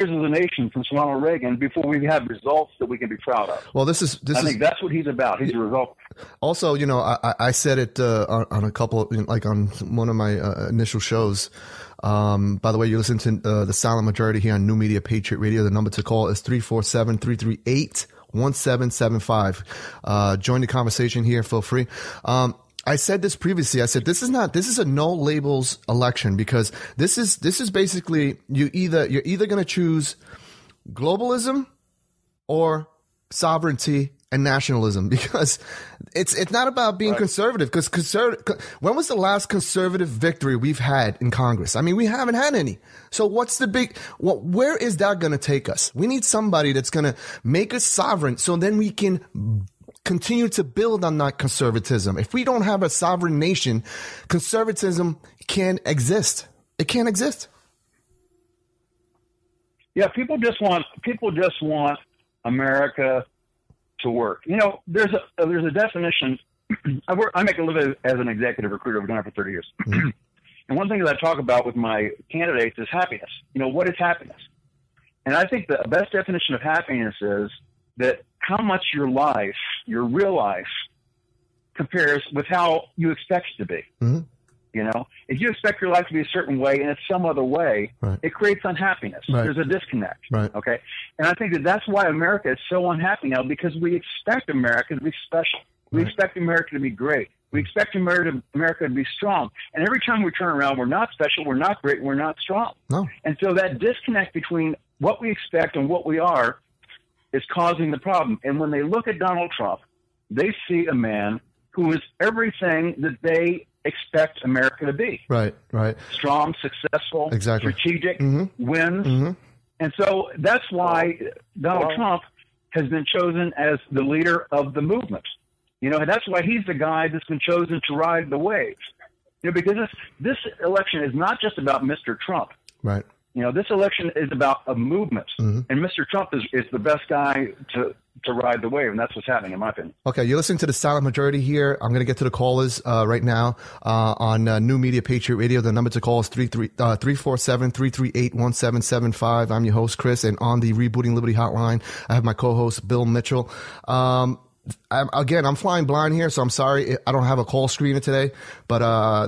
as a nation since Ronald Reagan before we have results that we can be proud of. Well, I think that's what he's about. He's a result. Also, I said it on a couple, like on one of my initial shows. By the way, you're listening to the Silent Majority here on New Media Patriot Radio. The number to call is 347-338-1775. Join the conversation here. Feel free. I said this previously. I said this is a no labels election, because this is basically you're either going to choose globalism or sovereignty and nationalism, because it's not about being conservative. Because when was the last conservative victory we've had in Congress? I mean, we haven't had any. So where is that going to take us? We need somebody that's going to make us sovereign, so then we can continue to build on that conservatism. If we don't have a sovereign nation, conservatism can't exist. It can't exist. Yeah, people just want America to work. There's a definition. I make a living as an executive recruiter. I've done it for 30 years. Mm-hmm. And one thing that I talk about with my candidates is happiness. What is happiness? And I think the best definition of happiness is that how much your life, your real life, compares with how you expect it to be. Mm-hmm. If you expect your life to be a certain way and it's some other way, it creates unhappiness. Right. There's a disconnect. Right. Okay. And I think that's why America is so unhappy now, because we expect America to be special. We expect America to be great. We expect America to be strong. And every time we turn around, we're not special, we're not great, we're not strong. No. And so that disconnect between what we expect and what we are is causing the problem. And when they look at Donald Trump, they see a man who is everything that they expect America to be. Right. Strong, successful, strategic, wins. Mm-hmm. And so that's why Donald Trump has been chosen as the leader of the movement. That's why he's the guy that's been chosen to ride the wave. Because this election is not just about Mr. Trump. Right. This election is about a movement, and Mr. Trump is the best guy to ride the wave, and that's what's happening, in my opinion. Okay, you're listening to the Silent Majority here. I'm going to get to the callers right now on New Media Patriot Radio. The number to call is 347-338-1775. I'm your host, Chris, and on the Rebooting Liberty hotline, I have my co-host, Bill Mitchell. I'm flying blind here, so I'm sorry I don't have a call screener today, but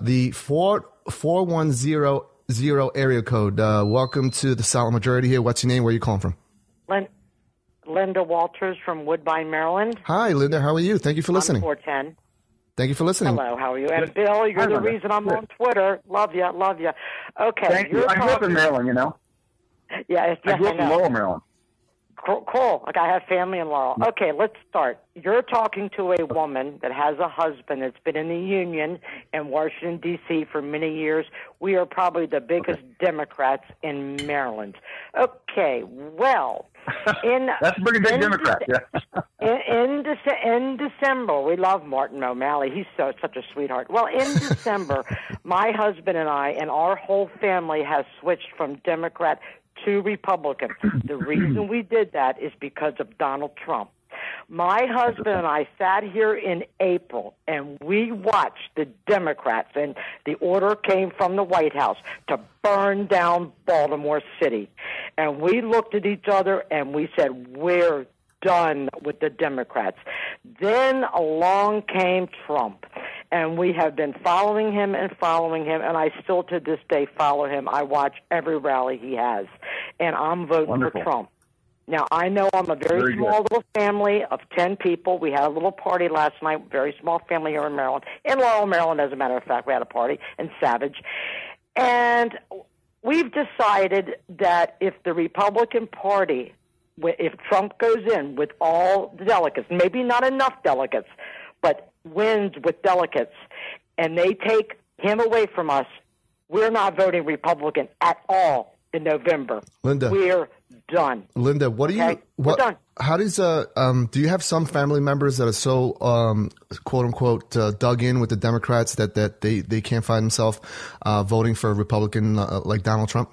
the 410 area code. Welcome to the Silent Majority here. What's your name? Where are you calling from? Linda Walters from Woodbine, Maryland. Hi, Linda. How are you? Thank you for listening. 410. Thank you for listening. Hello, how are you? And Bill, you're the reason I'm on Twitter. Love you. Okay. Thank you. I grew up in Maryland, Yeah, I grew up in Laurel, Maryland. Cool. Like, I have family in Laurel. Okay, let's start. You're talking to a woman that has a husband that's been in the union in Washington, D.C. for many years. We are probably the biggest Democrats in Maryland. Okay, well, that's a pretty big Democrat, yeah. in December, we love Martin O'Malley. He's such a sweetheart. Well, in December, my husband and I and our whole family has switched from Democrat to Republican. The reason we did that is because of Donald Trump. My husband and I sat here in April, and we watched the Democrats, and the order came from the White House to burn down Baltimore City. And we looked at each other, and we said, we're done with the Democrats. Then along came Trump, and we have been following him, and I still to this day follow him. I watch every rally he has, and I'm voting for Trump. Now, I know I'm a very small little family of 10 people. We had a little party last night, very small family here in Maryland. In Laurel, Maryland, as a matter of fact, we had a party in Savage. And we've decided that if the Republican Party, if Trump goes in with all the delegates, maybe not enough delegates, but wins with delegates, and they take him away from us, we're not voting Republican at all in November. Linda, we're done. Linda, what do you? What? We're done. How does do you have some family members that are so quote unquote dug in with the Democrats that they can't find themselves voting for a Republican like Donald Trump?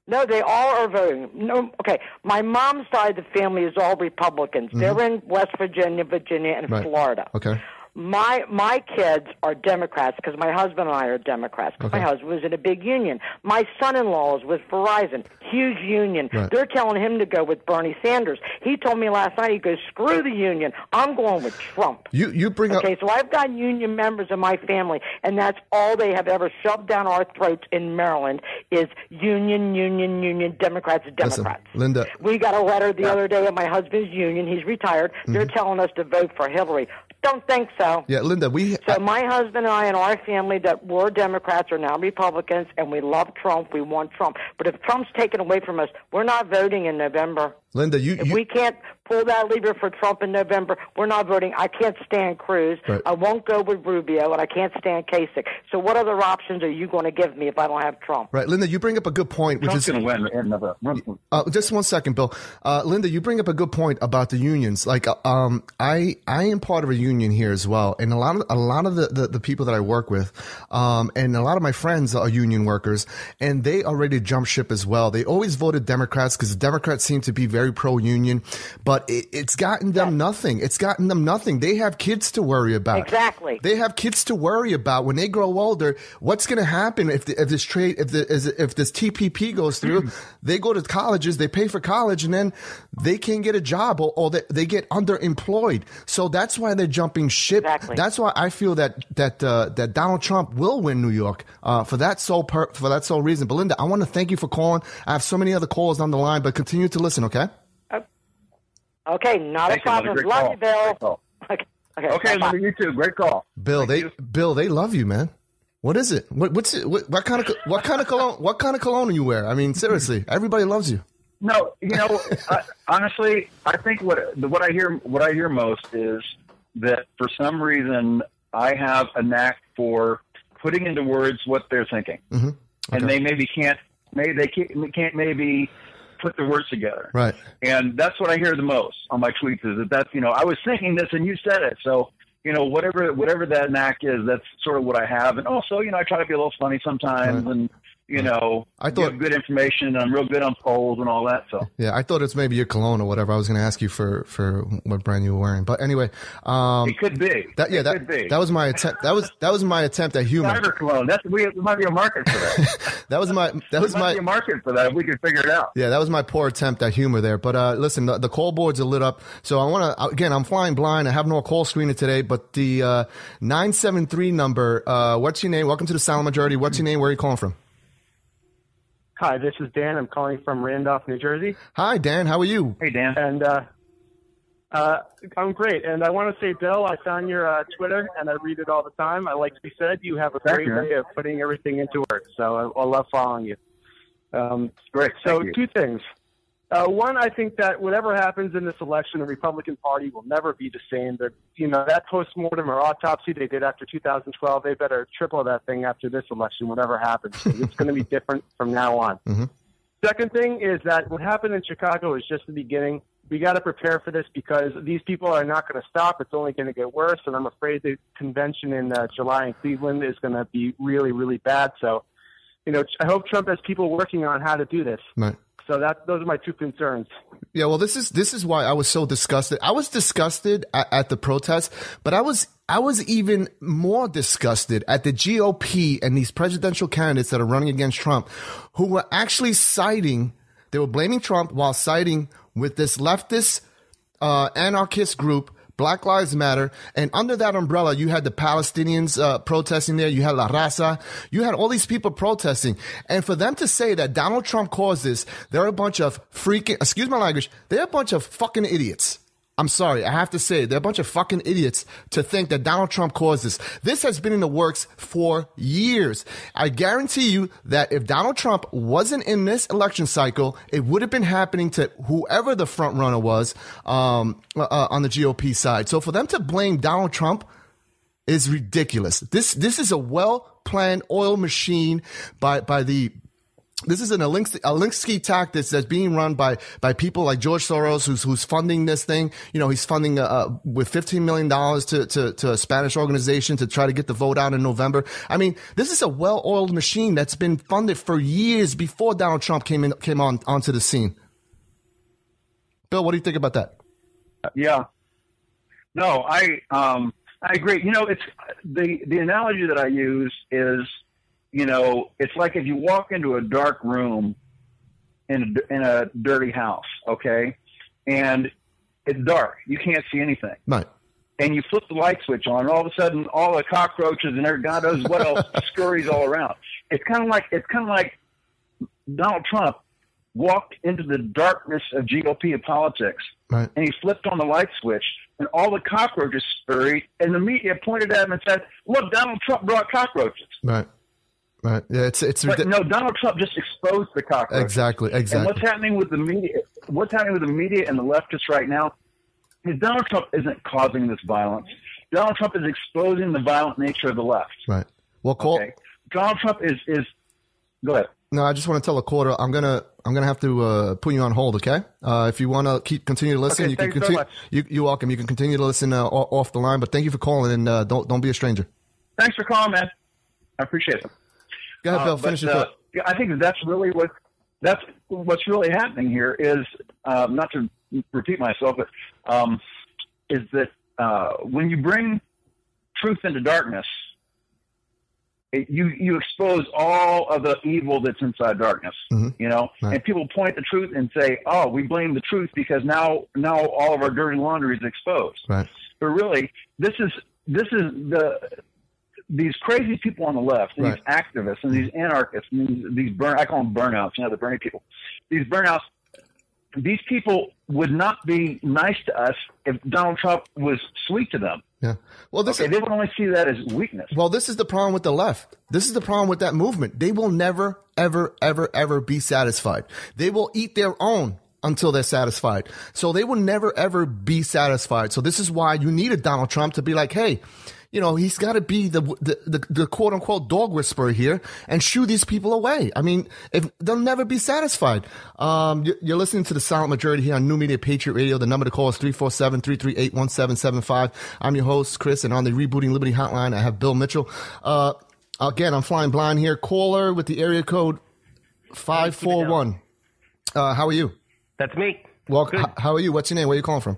No, they all are voting. No, okay. My mom's side of the family is all Republicans. Mm-hmm. They're in West Virginia, and Florida. Okay. My kids are Democrats because my husband and I are Democrats. Okay. My husband was in a big union. My son-in-law is with Verizon, huge union. Right. They're telling him to go with Bernie Sanders. He told me last night, he goes, screw the union. I'm going with Trump. You bring up. Okay, so I've got union members in my family, and that's all they have ever shoved down our throats in Maryland is union, Democrats. Listen, Linda. We got a letter the other day of my husband's union. He's retired. They're telling us to vote for Hillary. Don't think so. Yeah, Linda, So my husband and I and our family that were Democrats are now Republicans, and we love Trump. We want Trump. But if Trump's taken away from us, we're not voting in November. Linda, If we can't pull that lever for Trump in November, we're not voting. I can't stand Cruz. Right. I won't go with Rubio, and I can't stand Kasich. So what other options are you going to give me if I don't have Trump? Right, Linda, you bring up a good point. Which Trump's is going to win in November. Just 1 second, Bill. Linda, you bring up a good point about the unions. Like, I am part of a union here as well, and a lot of the people that I work with, and a lot of my friends are union workers, and they already jumped ship as well. They always voted Democrats because the Democrats seem to be very pro-union, but it's gotten them nothing. It's gotten them nothing. They have kids to worry about. Exactly. They have kids to worry about when they grow older. What's going to happen if this TPP goes through? They go to colleges, they pay for college, and then they can't get a job or they get underemployed. So that's why they're jumping ship. Exactly. That's why I feel that Donald Trump will win New York for that sole reason. Belinda, I want to thank you for calling. I have so many other calls on the line, but continue to listen, okay? Okay, not a problem. Love you, Bill. Okay, love you too. Great call. Bill, they love you, man. What is it? What kind of cologne you wear? I mean, seriously, everybody loves you. No, honestly, I think what I hear most is that for some reason I have a knack for putting into words what they're thinking, and they can't put the words together. Right. And that's what I hear the most on my tweets is that's I was thinking this and you said it. So whatever that knack is, that's sort of what I have. And also I try to be a little funny sometimes, right. And I thought give good information, and I'm real good on polls and all that. So yeah, I thought it's maybe your cologne or whatever. I was going to ask you for what brand you were wearing, but anyway, it could be. That was my attempt. That was my attempt at humor. Cyber cologne. We might be a market for that. That was my market for that if we could figure it out. Yeah, that was my poor attempt at humor there. But listen, the call boards are lit up. So I want to again. I'm flying blind. I have no call screener today, but the 973 number. What's your name? Welcome to the Silent Majority. What's your name? Where are you calling from? Hi, this is Dan. I'm calling from Randolph, New Jersey. Hi, Dan. How are you? Hey, Dan. And I'm great. And I want to say, Bill, I found your Twitter, and I read it all the time. Like you said, you have a great way of putting everything into work. So I love following you. Great. So two things. One, I think that whatever happens in this election, the Republican Party will never be the same. That postmortem or autopsy they did after 2012, they better triple that thing after this election, whatever happens. It's going to be different from now on. Mm-hmm. Second thing is that what happened in Chicago is just the beginning. We got to prepare for this because these people are not going to stop. It's only going to get worse, and I'm afraid the convention in July in Cleveland is going to be really, really bad. So, I hope Trump has people working on how to do this. Right. So those are my two concerns. Yeah, well, this is why I was so disgusted. I was disgusted at the protest, but I was even more disgusted at the GOP and these presidential candidates that are running against Trump, who were actually they were blaming Trump while siding with this leftist anarchist group, Black Lives Matter, and under that umbrella, you had the Palestinians protesting there. You had La Raza. You had all these people protesting. And for them to say that Donald Trump caused this, they're a bunch of excuse my language, they're a bunch of fucking idiots. I'm sorry, I have to say, they're a bunch of fucking idiots to think that Donald Trump caused this. This has been in the works for years. I guarantee you that if Donald Trump wasn't in this election cycle, it would have been happening to whoever the front runner was on the GOP side. So for them to blame Donald Trump is ridiculous. This is a well-planned oil machine by the This is an Alinsky tactic that's being run by people like George Soros, who's funding this thing. He's funding with $15 million to a Spanish organization to try to get the vote out in November. I mean, this is a well-oiled machine that's been funded for years before Donald Trump came onto the scene. Bill, what do you think about that? Yeah. No, I I agree. It's the analogy that I use is, it's like if you walk into a dark room in a dirty house, okay, and it's dark, you can't see anything, right? And you flip the light switch on, and all of a sudden, all the cockroaches and God knows what else scurries all around. It's kind of like Donald Trump walked into the darkness of GOP politics, right, and he flipped on the light switch, and all the cockroaches scurried, and the media pointed at him and said, "Look, Donald Trump brought cockroaches." Right. Right. Yeah, it's but no, Donald Trump just exposed the cockroaches. Exactly. And what's happening with the media? What's happening with the media and the leftists right now is Donald Trump isn't causing this violence. Donald Trump is exposing the violent nature of the left. Right. Well, Cole. Okay. Donald Trump is. Go ahead. No, I just want to tell a quarter. I'm gonna have to put you on hold. Okay. If you want to continue to listen, okay, you can continue. So you're welcome. You can continue to listen off the line. But thank you for calling, and don't be a stranger. Thanks for calling, man. I appreciate it. Go ahead, Bill. Finish your thought. I think that's what's really happening here is not to repeat myself, but is that when you bring truth into darkness, you expose all of the evil that's inside darkness. Mm-hmm. Right. And people point the truth and say, "Oh, we blame the truth because now all of our dirty laundry is exposed." Right. But really, this is these crazy people on the left, and these activists and these anarchists, and these I call them burnouts, the Bernie people. These burnouts, these people would not be nice to us if Donald Trump was sweet to them. Yeah. Well, they would only see that as weakness. Well, this is the problem with the left. This is the problem with that movement. They will never, ever, ever, ever be satisfied. They will eat their own until they're satisfied. So they will never, ever be satisfied. So this is why you need a Donald Trump to be like, hey, he's got to be the quote unquote dog whisperer here and shoo these people away. I mean, they'll never be satisfied. You're listening to the Silent Majority here on New Media Patriot Radio. The number to call is 347-338-1775. I'm your host, Chris, and on the Rebooting Liberty hotline, I have Bill Mitchell. Again, I'm flying blind here. Caller with the area code 541. How are you? That's me. Well, how are you? What's your name? Where are you calling from?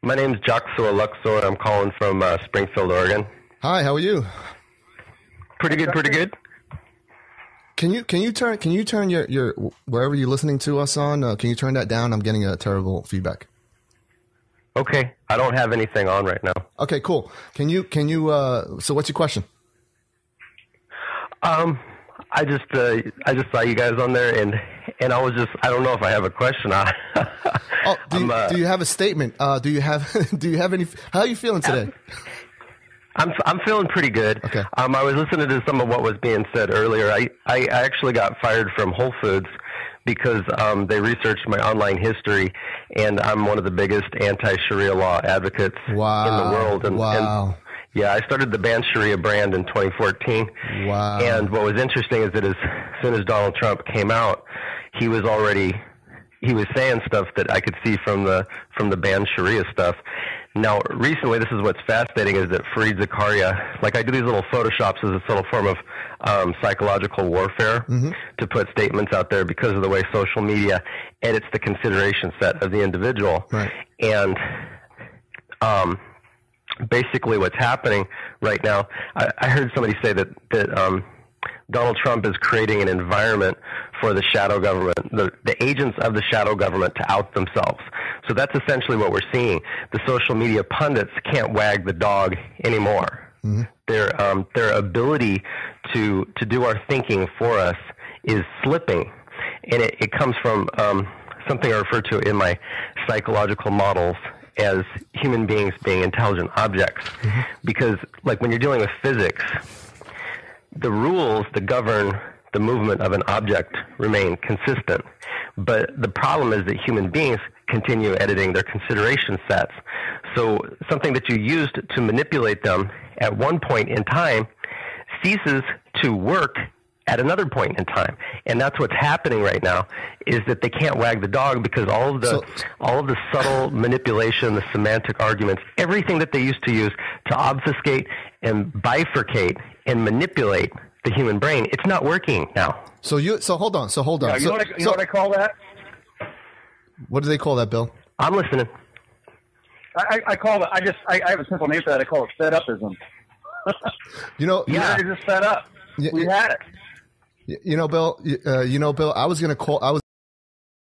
My name's Joxo Luxor. I'm calling from Springfield, Oregon. Hi, how are you? Pretty good, pretty good. Can you turn your wherever you're listening to us on? Can you turn that down? I'm getting a terrible feedback. Okay, I don't have anything on right now. Okay, cool. Can you? So what's your question? I just saw you guys on there, and I was I don't know if I have a question. Do you have a statement? Do you have any? How are you feeling today? I'm feeling pretty good. Okay. I was listening to some of what was being said earlier. I actually got fired from Whole Foods because they researched my online history, and I'm one of the biggest anti-Sharia law advocates in the world. And yeah, I started the Ban Sharia brand in 2014. Wow. And what was interesting is that as soon as Donald Trump came out, he was saying stuff that I could see from the Ban Sharia stuff. Now, recently, this is what's fascinating, is that Fareed Zakaria, I do these little Photoshops as a little form of psychological warfare to put statements out there because of the way social media edits the consideration set of the individual. Right. And basically what's happening right now, I heard somebody say that Donald Trump is creating an environment for the shadow government, the agents of the shadow government, to out themselves. So that's essentially what we're seeing. The social media pundits can't wag the dog anymore. Mm-hmm. Their ability to do our thinking for us is slipping. And it comes from something I refer to in my psychological models as human beings being intelligent objects. Mm-hmm. Because when you're dealing with physics, the rules that govern the movement of an object remain consistent. But the problem is that human beings continue editing their consideration sets. So something that you used to manipulate them at one point in time ceases to work at another point in time. And that's what's happening right now, is that they can't wag the dog because all of the subtle manipulation, the semantic arguments, everything that they used to use to obfuscate and bifurcate and manipulate the human brain, it's not working now. So hold on. Yeah, you know what I call that? What do they call that, Bill? I'm listening. I call it. I have a simple name for that. I call it fed upism. Yeah, you're just fed up. We had it. Bill. Bill. I was going to call.